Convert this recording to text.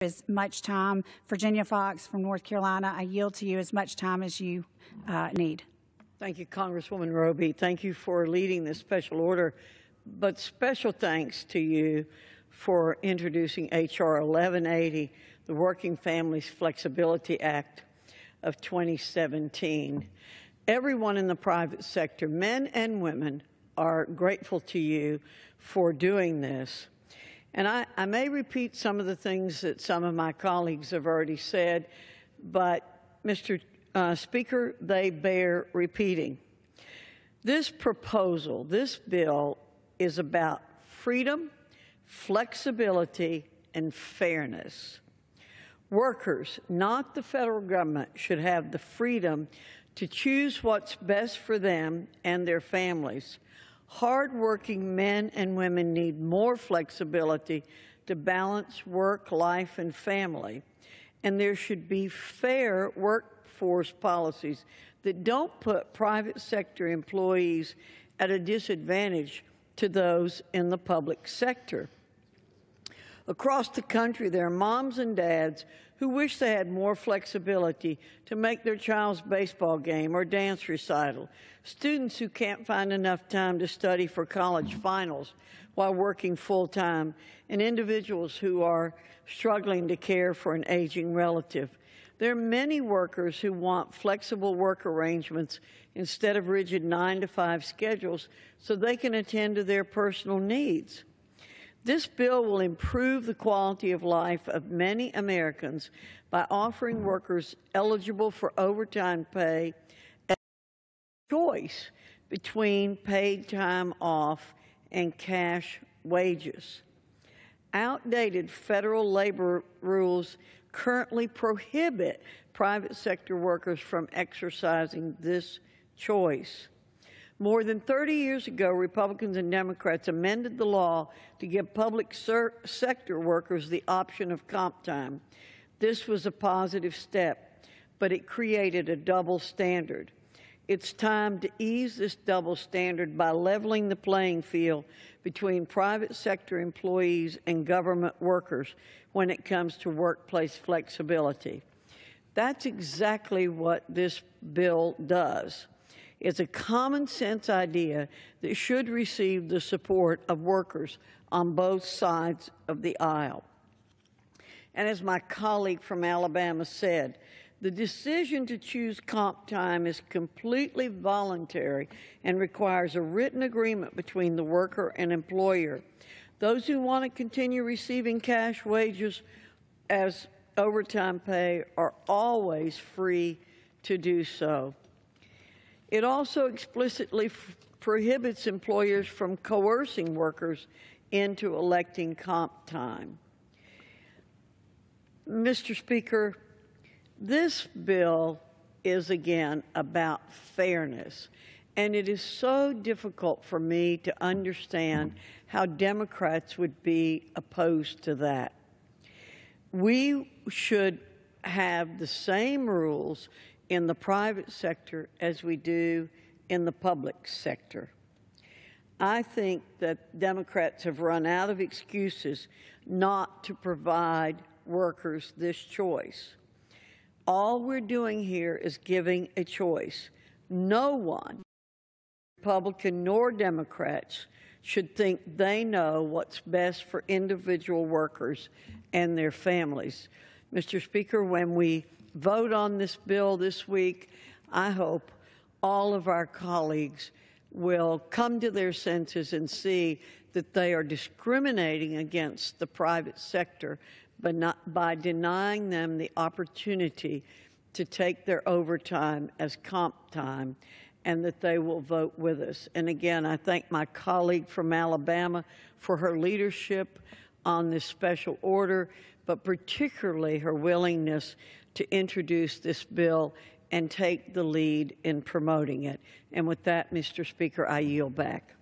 as much time. Virginia Foxx from North Carolina, I yield to you as much time as you need. Thank you, Congresswoman Roby. Thank you for leading this special order, but special thanks to you for introducing H.R. 1180, the Working Families Flexibility Act of 2017. Everyone in the private sector, men and women, are grateful to you for doing this. And I may repeat some of the things that some of my colleagues have already said, but, Mr. Speaker, they bear repeating. This proposal, this bill, is about freedom, flexibility, and fairness. Workers, not the federal government, should have the freedom to choose what's best for them and their families. Hard-working men and women need more flexibility to balance work, life, and family. And there should be fair workforce policies that don't put private sector employees at a disadvantage to those in the public sector. Across the country, there are moms and dads who wish they had more flexibility to make their child's baseball game or dance recital, students who can't find enough time to study for college finals while working full-time, and individuals who are struggling to care for an aging relative. There are many workers who want flexible work arrangements instead of rigid 9-to-5 schedules so they can attend to their personal needs. This bill will improve the quality of life of many Americans by offering workers eligible for overtime pay a choice between paid time off and cash wages. Outdated federal labor rules currently prohibit private sector workers from exercising this choice. More than 30 years ago, Republicans and Democrats amended the law to give public sector workers the option of comp time. This was a positive step, but it created a double standard. It's time to ease this double standard by leveling the playing field between private sector employees and government workers when it comes to workplace flexibility. That's exactly what this bill does. It's a common-sense idea that should receive the support of workers on both sides of the aisle. And as my colleague from Alabama said, the decision to choose comp time is completely voluntary and requires a written agreement between the worker and employer. Those who want to continue receiving cash wages as overtime pay are always free to do so. It also explicitly prohibits employers from coercing workers into electing comp time. Mr. Speaker, this bill is, again, about fairness, and it is so difficult for me to understand how Democrats would be opposed to that. We should have the same rules in the private sector as we do in the public sector. I think that Democrats have run out of excuses not to provide workers this choice. All we're doing here is giving a choice. No one, Republican nor Democrats, should think they know what's best for individual workers and their families. Mr. Speaker, when we vote on this bill this week, I hope all of our colleagues will come to their senses and see that they are discriminating against the private sector, but not by denying them the opportunity to take their overtime as comp time, and that they will vote with us. And again, I thank my colleague from Alabama for her leadership on this special order, but particularly her willingness to introduce this bill and take the lead in promoting it. And with that, Mr. Speaker, I yield back.